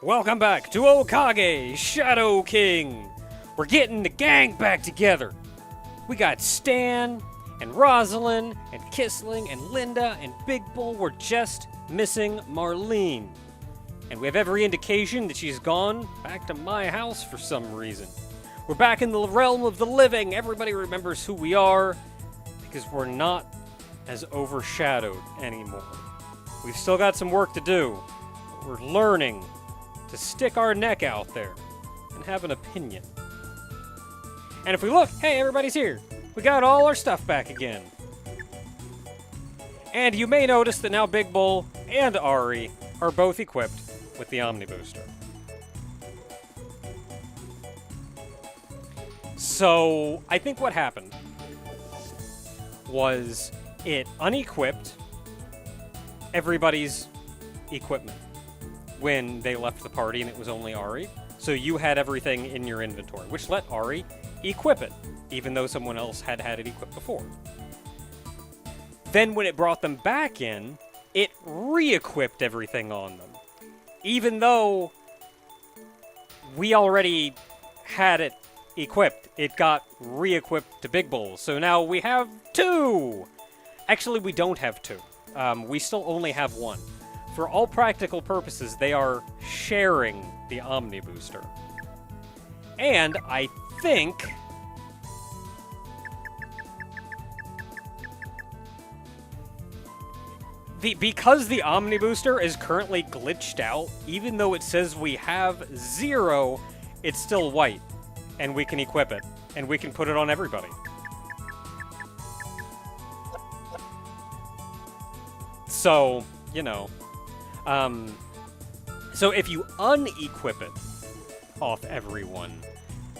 Welcome back to Okage, Shadow King. We're getting the gang back together. We got Stan and Rosalind and Kissling and Linda and Big Bull. We're just missing Marlene. And we have every indication that she's gone back to my house for some reason. We're back in the realm of the living. Everybody remembers who we are because we're not as overshadowed anymore. We've still got some work to do. But we're learning to stick our neck out there and have an opinion. And if we look, hey, everybody's here. We got all our stuff back again. And you may notice that now Big Bull and Ari are both equipped with the Omni Booster. So, I think what happened was it unequipped everybody's equipment when they left the party and it was only Ari. So you had everything in your inventory, which let Ari equip it, even though someone else had had it equipped before. Then when it brought them back in, it re-equipped everything on them. Even though we already had it equipped, it got re-equipped to Big Bull. So now we have two! Actually, we don't have two. We still only have one. For all practical purposes, they are sharing the Omni Booster. And I think because the Omni Booster is currently glitched out, even though it says we have 0, it's still white. And we can equip it. And we can put it on everybody. So, you know. So if you unequip it off everyone,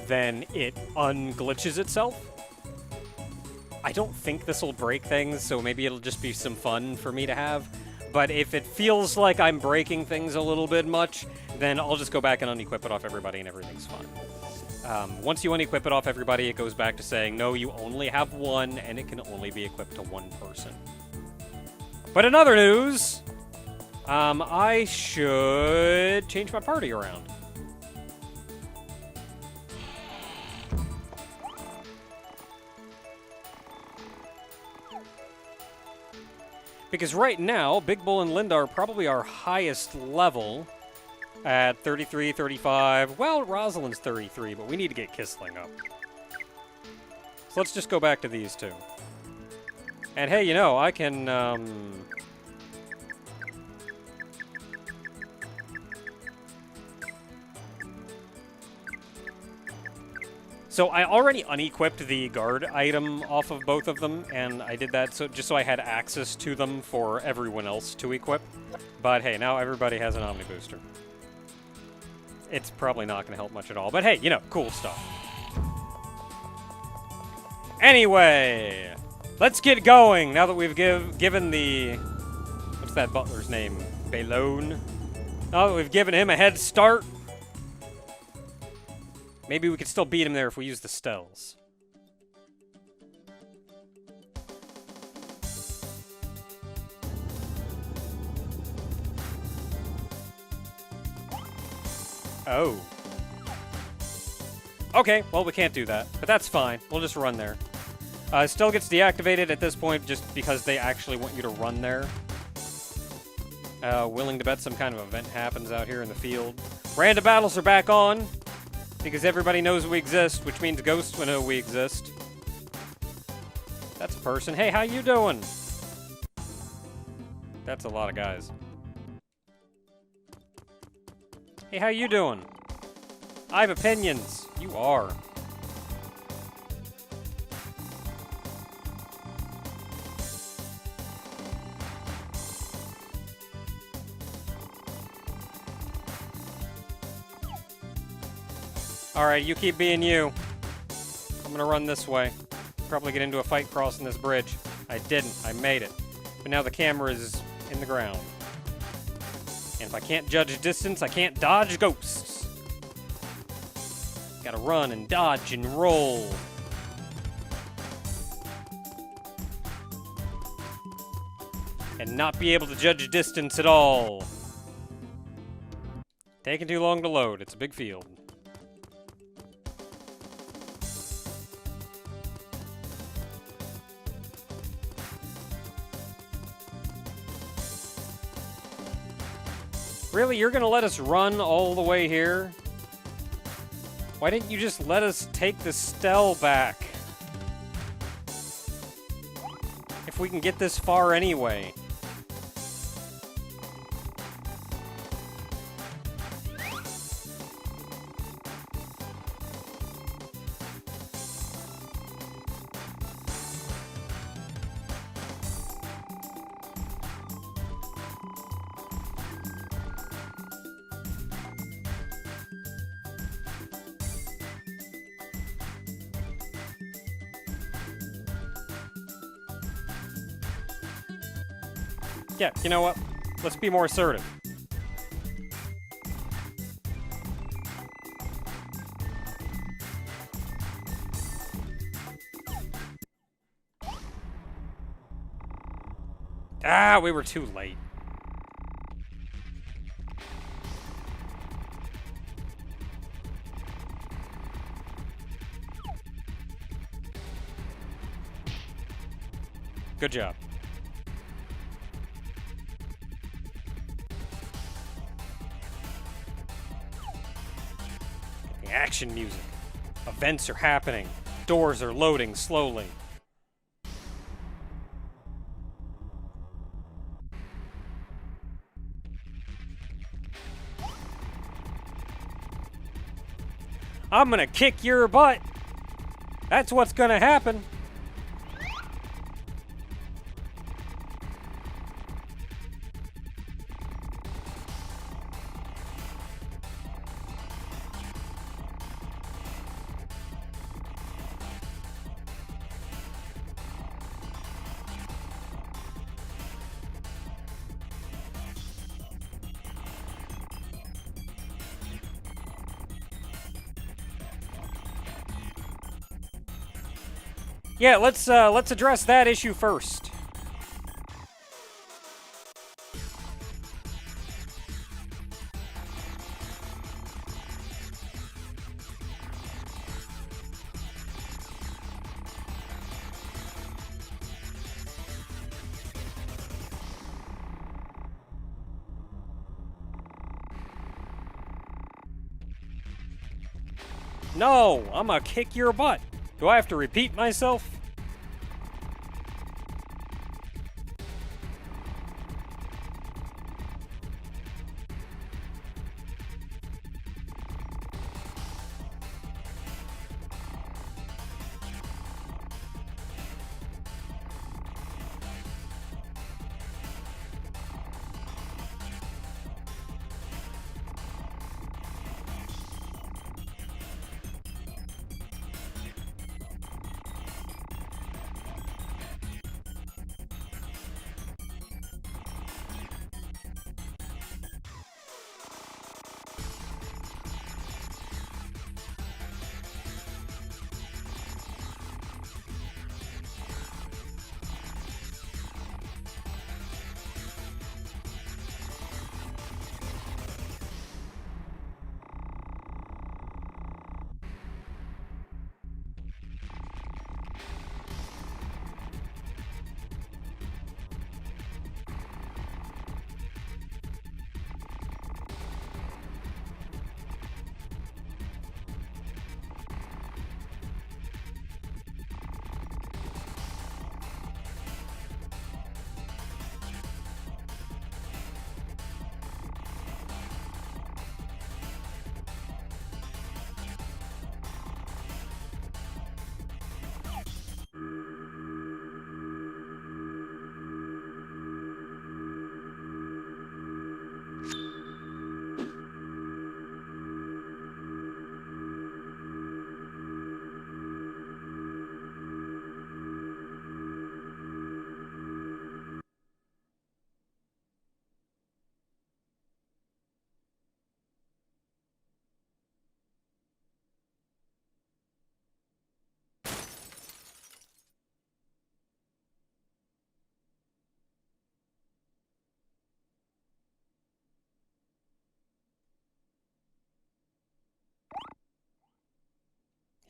then it unglitches itself. I don't think this will break things, so maybe it'll just be some fun for me to have. But if it feels like I'm breaking things a little bit much, then I'll just go back and unequip it off everybody and everything's fine. Once you unequip it off everybody, it goes back to saying, no, you only have one, and it can only be equipped to one person. But in other news, I should change my party around. Because right now, Big Bull and Linda are probably our highest level at 33, 35. Well, Rosalind's 33, but we need to get Kissling up. So let's just go back to these two. And hey, you know, I can, So I already unequipped the guard item off of both of them, and I did that just so I had access to them for everyone else to equip. But hey, now everybody has an Omni Booster. It's probably not going to help much at all, but hey, you know, cool stuff. Anyway, let's get going now that we've given the... What's that butler's name? Baylon? Now that we've given him a head start. Maybe we could still beat him there if we use the Stells. Oh. Okay, well, we can't do that, but that's fine. We'll just run there. Still gets deactivated at this point just because they actually want you to run there. Willing to bet some kind of event happens out here in the field. Random battles are back on. Because everybody knows we exist, which means ghosts will know we exist. That's a person. Hey, how you doing? That's a lot of guys. Hey, how you doing? I have opinions. You are. Alright, you keep being you. I'm gonna run this way. Probably get into a fight crossing this bridge. I didn't. I made it. But now the camera is in the ground. And if I can't judge distance, I can't dodge ghosts. Gotta run and dodge and roll. And not be able to judge distance at all. Taking too long to load. It's a big field. Really? You're gonna let us run all the way here? Why didn't you just let us take the Stell back? If we can get this far anyway. Yeah, you know what? Let's be more assertive. Ah, we were too late. Good job. Action music. Events are happening. Doors are loading slowly. I'm gonna kick your butt. That's what's gonna happen. Yeah, let's address that issue first. No, I'm gonna kick your butt. Do I have to repeat myself?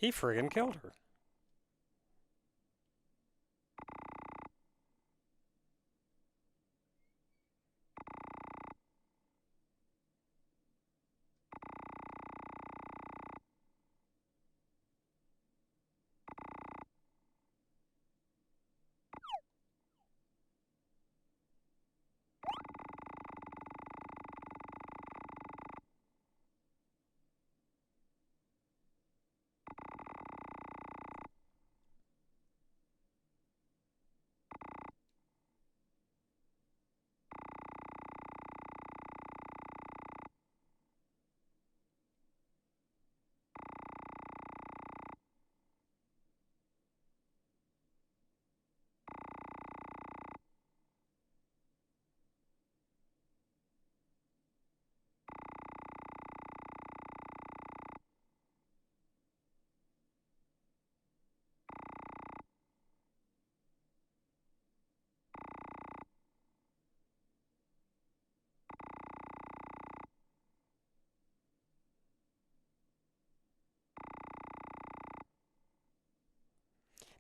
He friggin' killed her.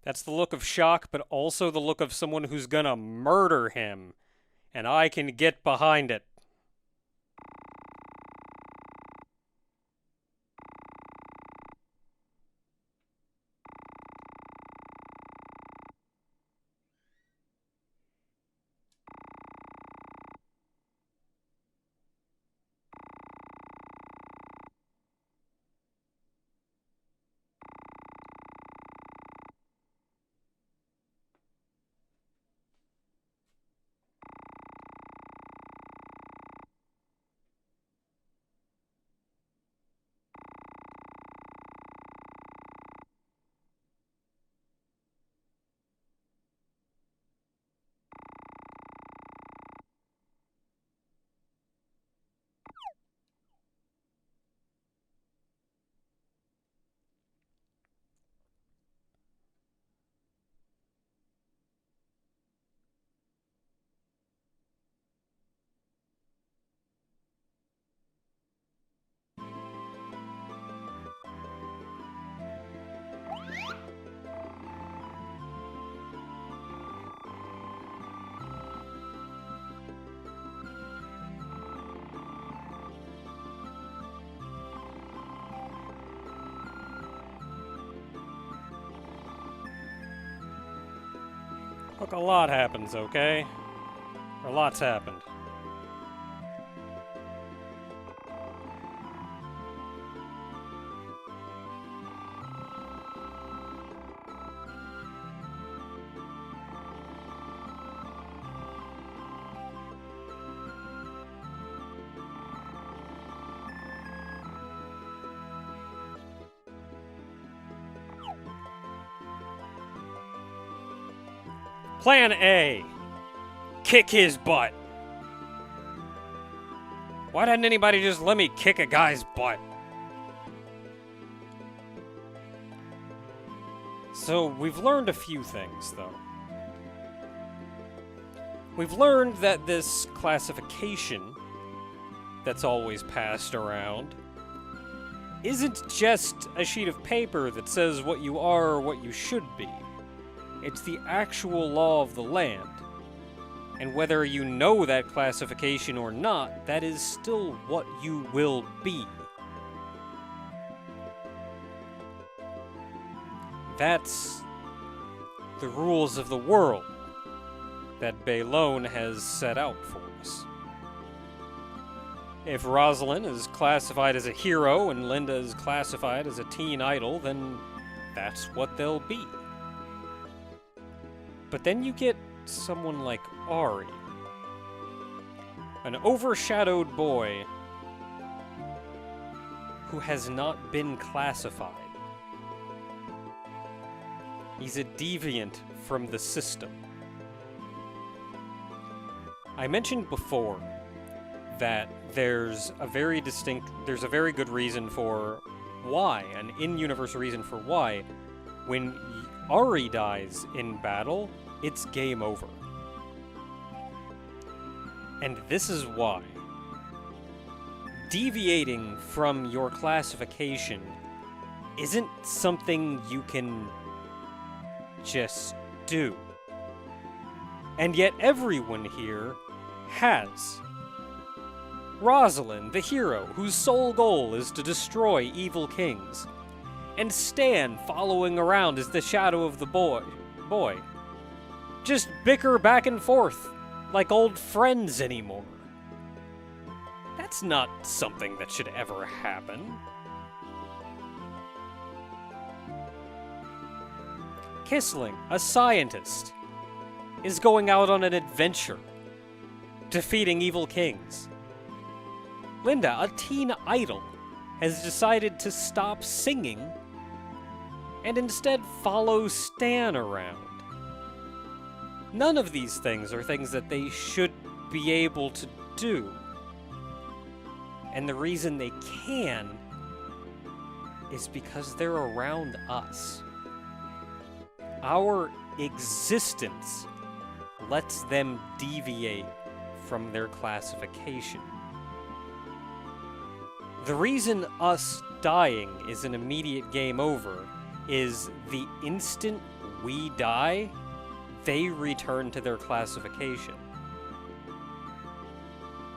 That's the look of shock, but also the look of someone who's gonna murder him. And I can get behind it. Look, a lot happens, okay? Or lots happened. Plan A. Kick his butt. Why didn't anybody just let me kick a guy's butt? So, we've learned a few things, though. We've learned that this classification that's always passed around isn't just a sheet of paper that says what you are or what you should be. It's the actual law of the land. And whether you know that classification or not, that is still what you will be. That's the rules of the world that Baylon has set out for us. If Rosalind is classified as a hero and Linda is classified as a teen idol, then that's what they'll be. But then you get someone like Ari, an overshadowed boy who has not been classified. He's a deviant from the system. I mentioned before that there's a very good reason for why, an in-universe reason for why, when Ari dies in battle, it's game over. And this is why. Deviating from your classification isn't something you can just do. And yet everyone here has. Rosalind, the hero, whose sole goal is to destroy evil kings. And Stan following around as the shadow of the boy. Just bicker back and forth like old friends anymore. That's not something that should ever happen. Kissling, a scientist, is going out on an adventure, defeating evil kings. Linda, a teen idol, has decided to stop singing and instead follow Stan around. None of these things are things that they should be able to do. And the reason they can is because they're around us. Our existence lets them deviate from their classification. The reason us dying is an immediate game over is the instant we die, they return to their classification.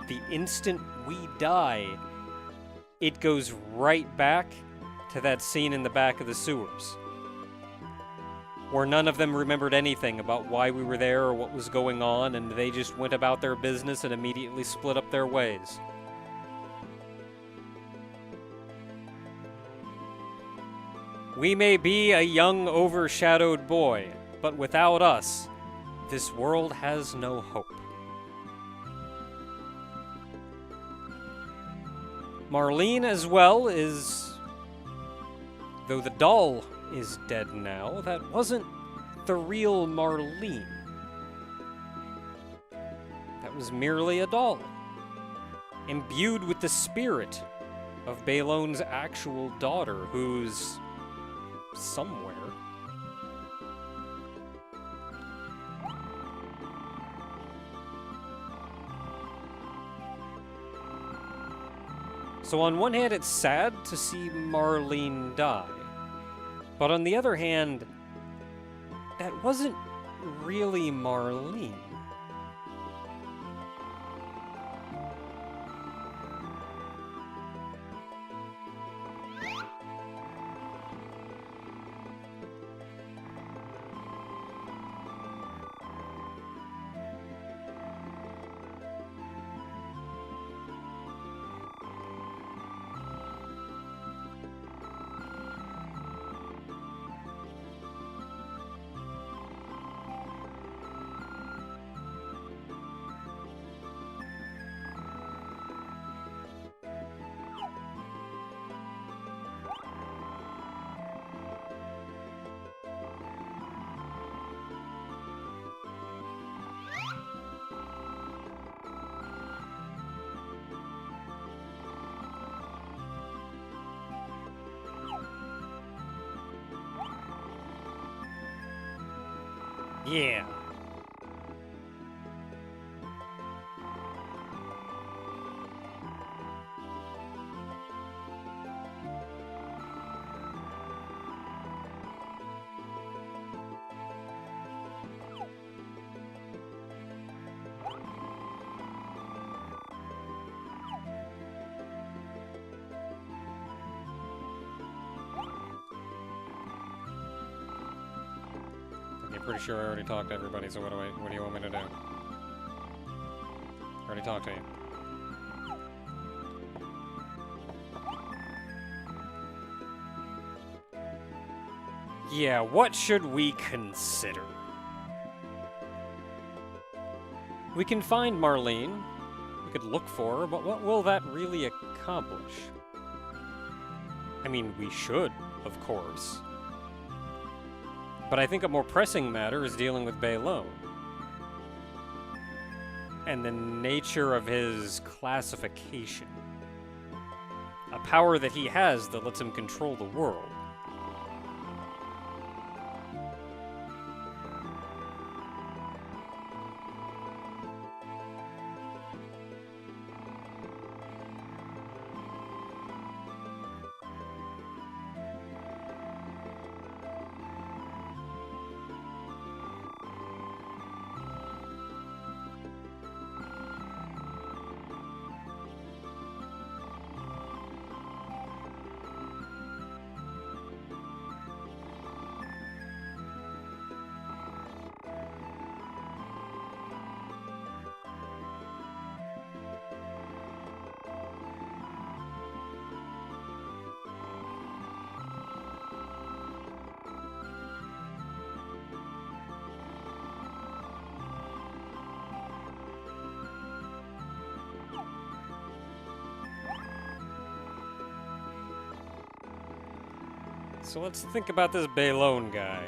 The instant we die, it goes right back to that scene in the back of the sewers, where none of them remembered anything about why we were there or what was going on, and they just went about their business and immediately split up their ways. We may be a young, overshadowed boy, but without us, this world has no hope. Marlene as well is... Though the doll is dead now, that wasn't the real Marlene. That was merely a doll, imbued with the spirit of Baylon's actual daughter, who's somewhere. So on one hand, it's sad to see Marlene die. But on the other hand, that wasn't really Marlene. Yeah. Pretty sure I already talked to everybody, so what do you want me to do? I already talked to you. Yeah, what should we consider? We can find Marlene. We could look for her, but what will that really accomplish? I mean, we should, of course. But I think a more pressing matter is dealing with Baylon. And the nature of his classification. A power that he has that lets him control the world. So let's think about this Baylon guy.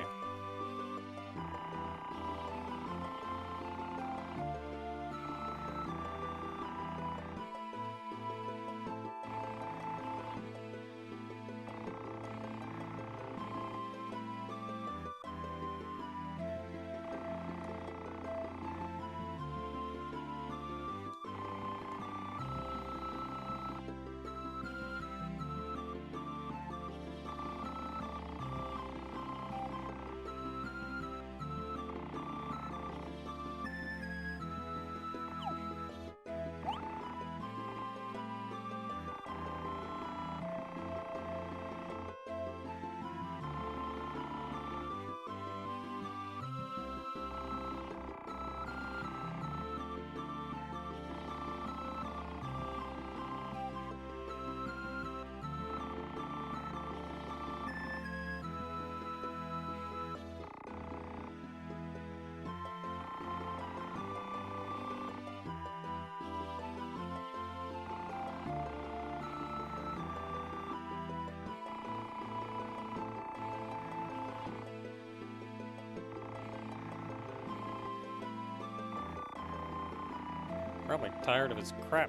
Probably tired of his crap.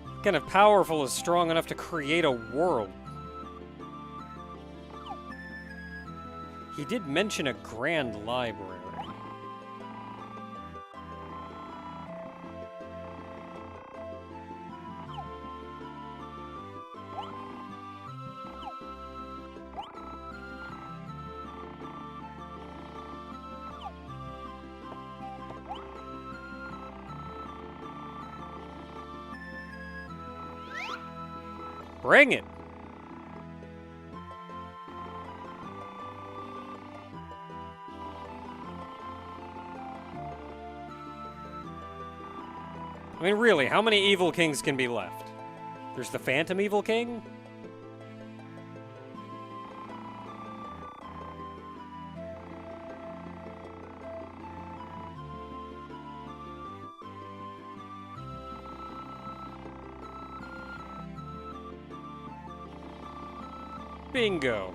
What kind of powerful is strong enough to create a world? He did mention a grand library. Bring it! I mean, really, how many evil kings can be left? There's the Phantom Evil King? Bingo.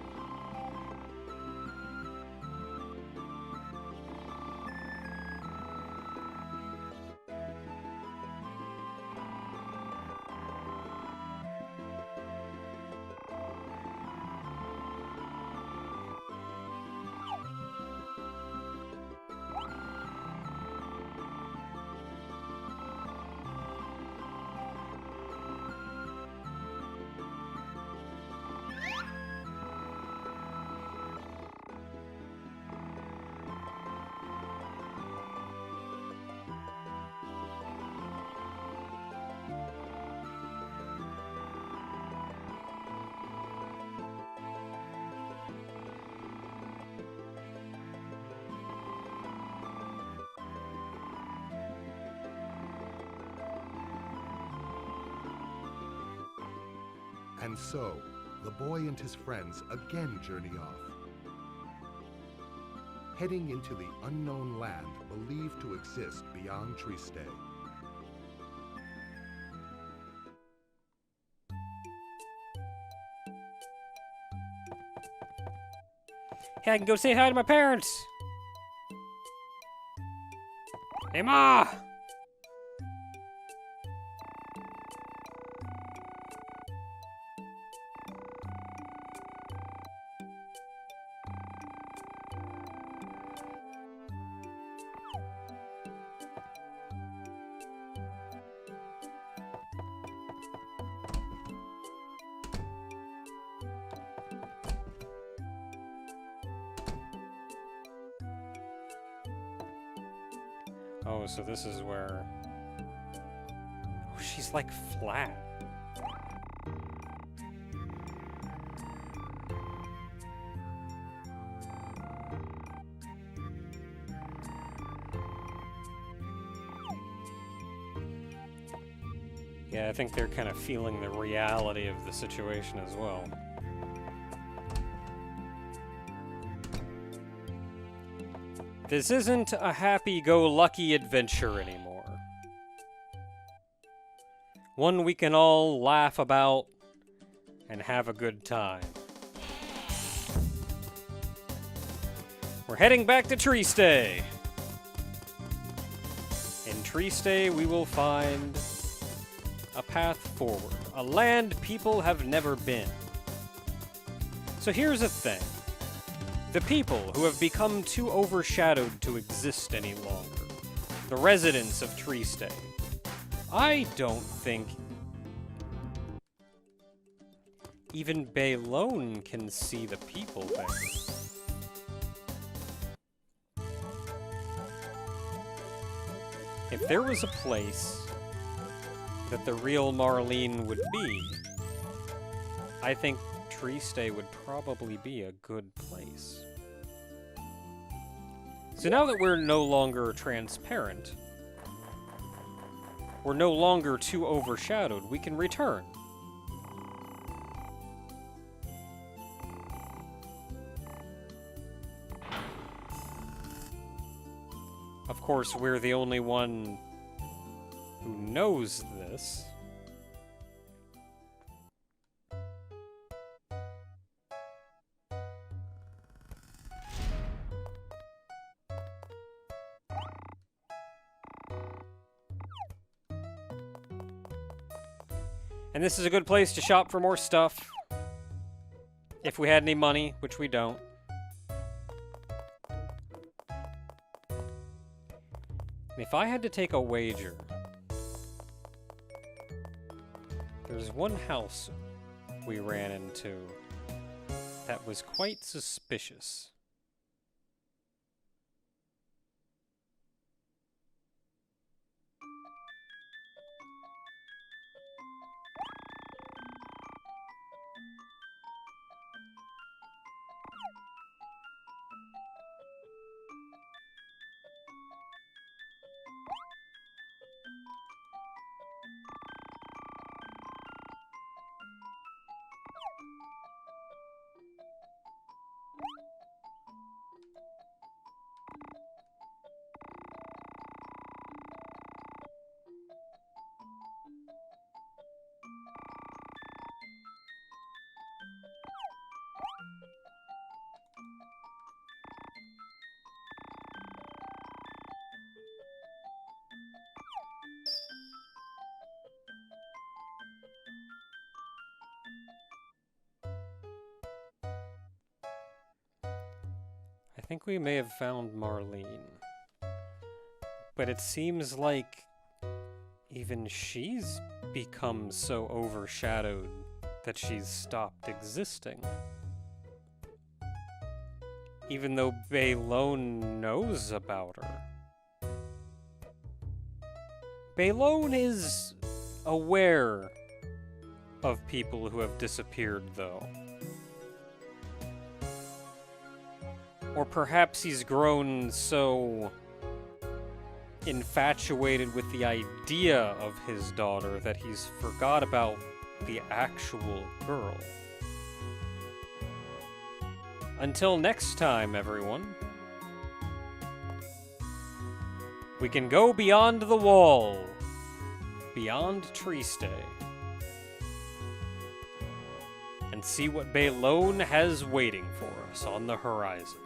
And so, the boy and his friends again journey off, heading into the unknown land believed to exist beyond Triste. Hey, I can go say hi to my parents! Hey, Ma! Oh, so this is where... Oh, she's like flat. Yeah, I think they're kind of feeling the reality of the situation as well. This isn't a happy-go-lucky adventure anymore. One we can all laugh about and have a good time. We're heading back to Tree Stay. In Tree Stay, we will find a path forward, a land people have never been. So here's the thing. The people who have become too overshadowed to exist any longer, the residents of Tree Stay, I don't think even Baylon can see the people there. If there was a place that the real Marlene would be, I think Tree Stay would probably be a good place. So now that we're no longer transparent, we're no longer too overshadowed, we can return. Of course, we're the only one who knows this. And this is a good place to shop for more stuff. If we had any money, which we don't. If I had to take a wager, there's one house we ran into that was quite suspicious. I think we may have found Marlene. But it seems like even she's become so overshadowed that she's stopped existing. Even though Baylon knows about her. Baylon is aware of people who have disappeared, though. Or perhaps he's grown so infatuated with the idea of his daughter that he's forgot about the actual girl. Until next time, everyone. We can go beyond the wall, beyond Tree Stay, and see what Baylon has waiting for us on the horizon.